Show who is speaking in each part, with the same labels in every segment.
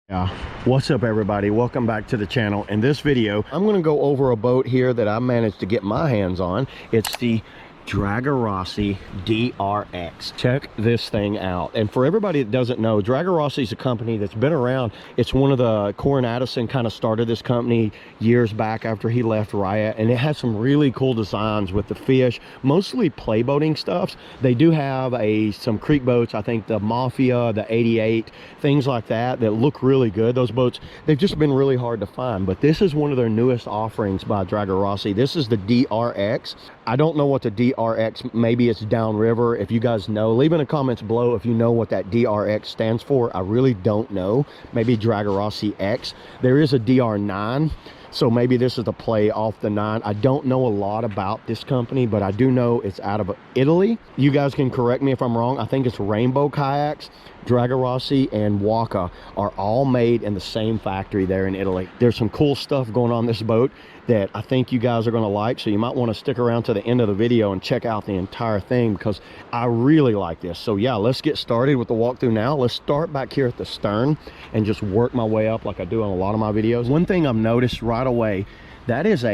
Speaker 1: Yeah, what's up everybody, welcome back to the channel. In this video I'm going to go over a boat here that I managed to get my hands on. It's the Dragorossi DRX. Check this thing out. And for everybody that doesn't know, Dragorossi is a company that's been around. It's one of the Corin Addison kind of started this company years back after he left Riot, and it has some really cool designs with the fish, mostly play boating stuffs. They do have some creek boats, I think the Mafia, the 88, things like that look really good. Those boats, they've just been really hard to find, but this is one of their newest offerings by Dragorossi. This is the DRX. I don't know what the DRX, maybe it's downriver. If you guys know, leave in the comments below if you know what that DRX stands for. I really don't know. Maybe Dragorossi X. There is a DR9, so maybe this is the play off the 9. I don't know a lot about this company, but I do know it's out of Italy. You guys can correct me if I'm wrong. I think it's Rainbow Kayaks, Dragorossi, and Waka are all made in the same factory there in Italy. There's some cool stuff going on this boat that I think you guys are going to like, so you might want to stick around to the end of the video and check out the entire thing because I really like this. So yeah, let's get started with the walkthrough now. Let's start back here at the stern and just work my way up like I do on a lot of my videos. One thing I've noticed right away, that is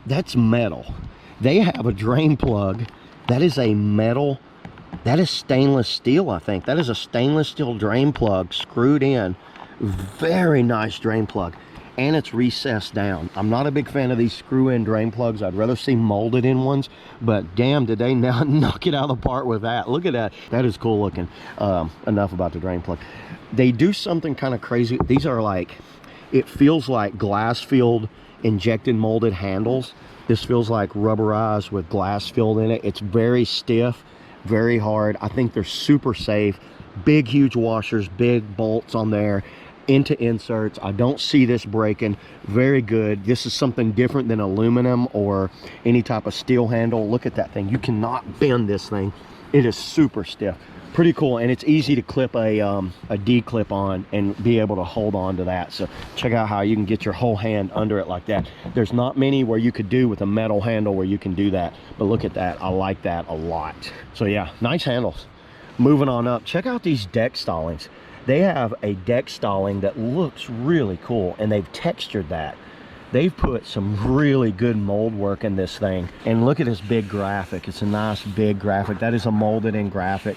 Speaker 1: that's metal. They have a drain plug that is a metal, that is stainless steel. I think that is a stainless steel drain plug screwed in. Very nice drain plug, and it's recessed down. I'm not a big fan of these screw-in drain plugs. I'd rather see molded in ones, but damn, did they now knock it out of the park with that. Look at that. That is cool looking. Enough about the drain plug. They do something kind of crazy. These are like, it feels like glass filled injected molded handles. This feels like rubberized with glass filled in it. It's very stiff, very hard. I think they're super safe. Big huge washers, big bolts on there into inserts. I don't see this breaking. Very good. This is something different than aluminum or any type of steel handle. Look at that thing. You cannot bend this thing. It is super stiff. Pretty cool, and it's easy to clip a D-clip on and be able to hold on to that. So check out how you can get your whole hand under it like that. There's not many where you could do with a metal handle where you can do that, but look at that. I like that a lot. So yeah, nice handles. Moving on up, check out these deck stallings. They have a deck stalling that looks really cool, and they've textured that. They've put some really good mold work in this thing. And look at this big graphic. It's a nice big graphic. That is a molded in graphic.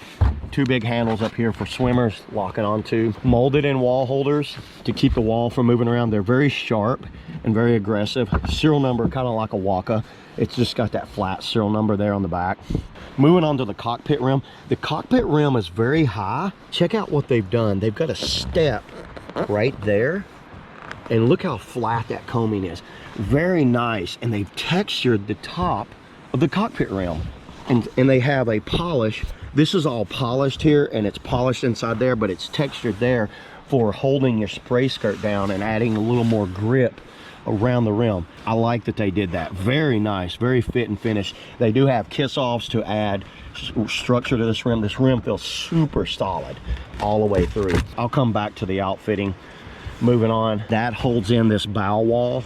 Speaker 1: Two big handles up here for swimmers locking onto. Molded in wall holders to keep the wall from moving around. They're very sharp and very aggressive. Serial number kind of like a Waka. It's just got that flat serial number there on the back. Moving on to the cockpit rim. The cockpit rim is very high. Check out what they've done. They've got a step right there. And look how flat that coaming is. Very nice. And they've textured the top of the cockpit rim. And they have a polish. This is all polished here, and it's polished inside there, but it's textured there for holding your spray skirt down and adding a little more grip around the rim. I like that they did that. Very nice, very fit and finish. They do have kiss-offs to add structure to this rim. This rim feels super solid all the way through. I'll come back to the outfitting. Moving on, that holds in this bow wall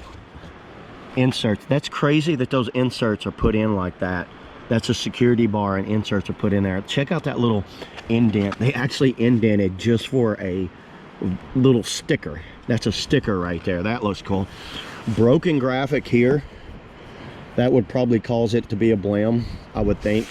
Speaker 1: inserts. That's crazy that those inserts are put in like that. That's a security bar, and inserts are put in there. Check out that little indent. They actually indented just for a little sticker. That's a sticker right there. That looks cool. Broken graphic here. That would probably cause it to be a blim, I would think.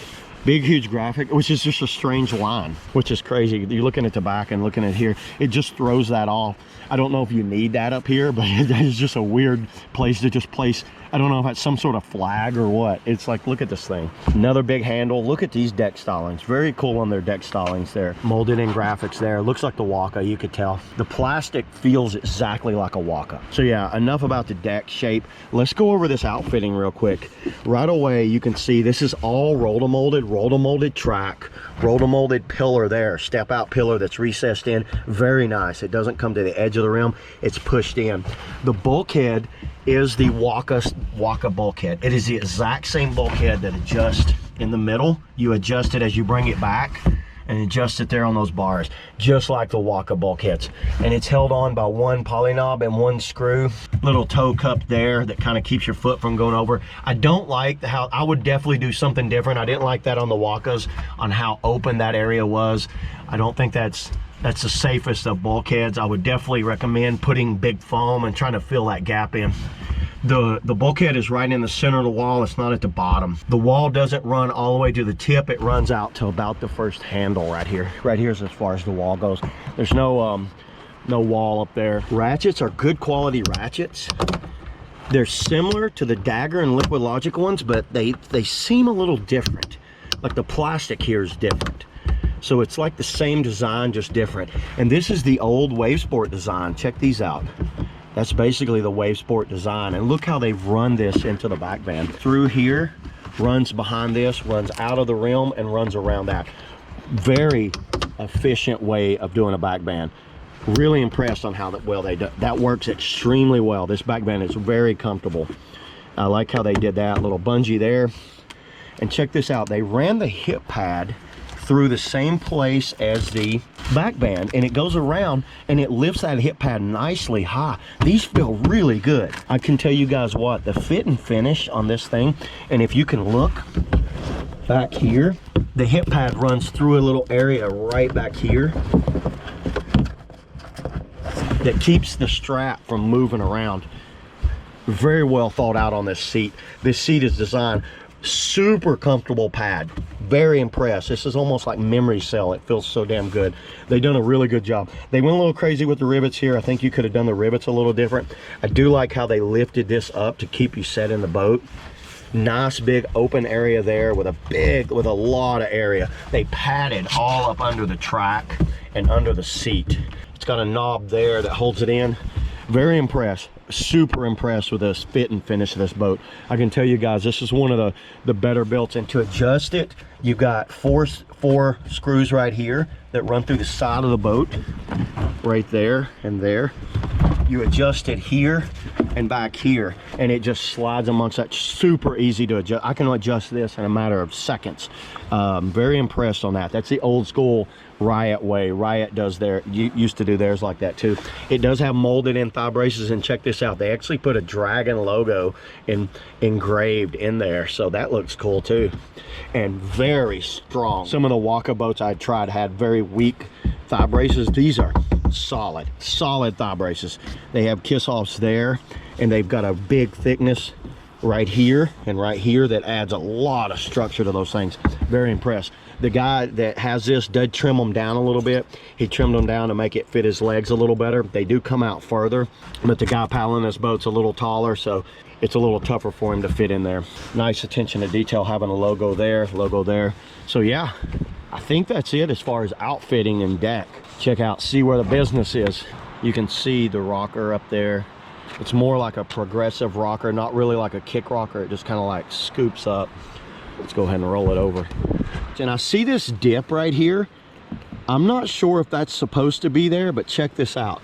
Speaker 1: Big huge graphic, which is just a strange line, which is crazy. You're looking at the back and looking at here, it just throws that off. I don't know if you need that up here, but that is just a weird place to just place. I don't know if that's some sort of flag or what. It's like, look at this thing. Another big handle. Look at these deck stallings. Very cool on their deck stallings there. Molded in graphics there. Looks like the Waka, you could tell. The plastic feels exactly like a Waka. So yeah, enough about the deck shape. Let's go over this outfitting real quick. Right away, you can see this is all roll-to-molded track, roll-to-molded pillar there, step out pillar that's recessed in. Very nice. It doesn't come to the edge of the rim. It's pushed in. The bulkhead is the Waka bulkhead. It is the exact same bulkhead that adjusts in the middle. You adjust it as you bring it back and adjust it there on those bars, just like the Waka bulkheads. And it's held on by one poly knob and one screw. Little toe cup there that kind of keeps your foot from going over. I don't like how, I would definitely do something different. I didn't like that on the Wakas, on how open that area was. I don't think that's That's the safest of bulkheads. I would definitely recommend putting big foam and trying to fill that gap in. The bulkhead is right in the center of the wall. It's not at the bottom. The wall doesn't run all the way to the tip. It runs out to about the first handle right here. Right here is as far as the wall goes. There's no wall up there. Ratchets are good quality ratchets. They're similar to the Dagger and Liquid Logic ones, but they seem a little different. Like the plastic here is different. So it's like the same design, just different. And this is the old Wavesport design. Check these out. That's basically the Wavesport design. And look how they've run this into the back band. Through here, runs behind this, runs out of the rim, and runs around that. Very efficient way of doing a back band. Really impressed on how well they do. That works extremely well. This back band is very comfortable. I like how they did that little bungee there. And check this out. They ran the hip pad through the same place as the back band, and it goes around and it lifts that hip pad nicely high. These feel really good. I can tell you guys what, the fit and finish on this thing, and if you can look back here, the hip pad runs through a little area right back here that keeps the strap from moving around. Very well thought out on this seat. This seat is designed super comfortable pad. Very impressed. This is almost like memory cell. It feels so damn good. They've done a really good job. They went a little crazy with the rivets here. I think you could have done the rivets a little different. I do like how they lifted this up to keep you set in the boat. Nice big open area there with a lot of area. They padded all up under the track and under the seat. It's got a knob there that holds it in. Very impressed. Super impressed with this fit and finish of this boat. I can tell you guys, this is one of the better builds. And to adjust it, you've got four screws right here that run through the side of the boat, right there and there. You adjust it here and back here, and it just slides amongst that. Super easy to adjust. I can adjust this in a matter of seconds. Very impressed on that. That's the old school Riot way. Riot does used to do theirs like that too. It does have molded in thigh braces, and check this out, they actually put a Dragon logo engraved in there, so that looks cool too. And very strong. Some of the Waka boats I tried had very weak thigh braces. These are solid thigh braces. They have kiss offs there, and they've got a big thickness right here and right here that adds a lot of structure to those things. Very impressed. The guy that has this did trim them down a little bit. He trimmed them down to make it fit his legs a little better. They do come out further, but the guy paddling this boat's a little taller, so it's a little tougher for him to fit in there. Nice attention to detail, having a logo there, logo there. So yeah, I think that's it as far as outfitting and deck. Check out, see where the business is. You can see the rocker up there. It's more like a progressive rocker, not really like a kick rocker. It just kind of like scoops up. Let's go ahead and roll it over. And I see this dip right here. I'm not sure if that's supposed to be there, but check this out.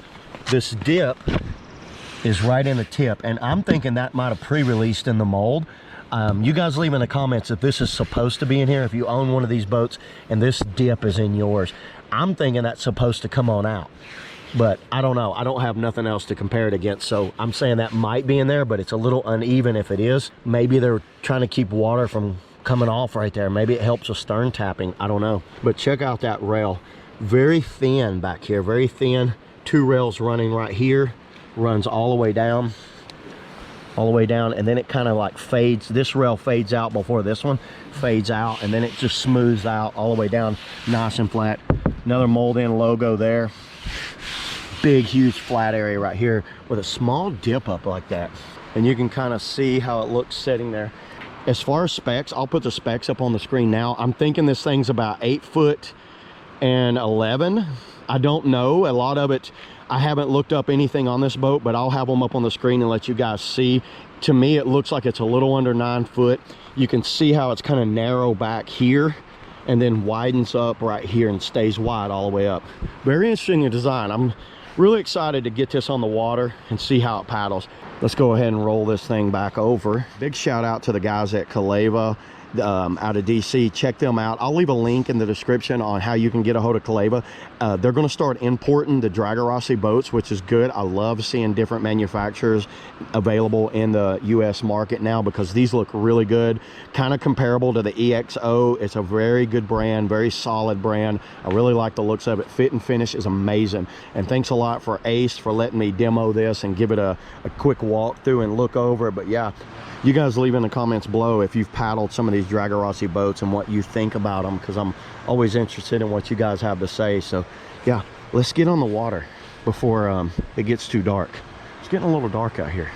Speaker 1: This dip is right in the tip, and I'm thinking that might have pre-released in the mold. You guys leave in the comments if this is supposed to be in here, if you own one of these boats and this dip is in yours. I'm thinking that's supposed to come on out, but I don't know. I don't have nothing else to compare it against, so I'm saying that might be in there, but it's a little uneven if it is. Maybe they're trying to keep water from coming off right there. Maybe it helps with stern tapping. I don't know. But check out that rail. Very thin back here, very thin. Two rails running right here, runs all the way down, and then it kind of like fades. This rail fades out before this one fades out, and then it just smooths out all the way down, nice and flat. Another mold in logo there. Big huge flat area right here with a small dip up like that, and you can kind of see how it looks sitting there. As far as specs, I'll put the specs up on the screen now. I'm thinking this thing's about 8 foot and 11. I don't know, a lot of it, I haven't looked up anything on this boat, but I'll have them up on the screen and let you guys see. To me, it looks like it's a little under 9 foot. You can see how it's kind of narrow back here and then widens up right here and stays wide all the way up. Very interesting design. I'm really excited to get this on the water and see how it paddles. Let's go ahead and roll this thing back over. Big shout out to the guys at Kaleva out of DC. Check them out. I'll leave a link in the description on how you can get a hold of Kaleva. They're going to start importing the Dragorossi boats, which is good. I love seeing different manufacturers available in the US market now, because these look really good, kind of comparable to the EXO. It's a very good brand, very solid brand. I really like the looks of it. Fit and finish is amazing. And thanks a lot for Ace for letting me demo this and give it a quick walkthrough and look over it. But yeah, you guys leave in the comments below if you've paddled some of these Dragorossi boats and what you think about them, because I'm always interested in what you guys have to say. So yeah, let's get on the water before it gets too dark. It's getting a little dark out here.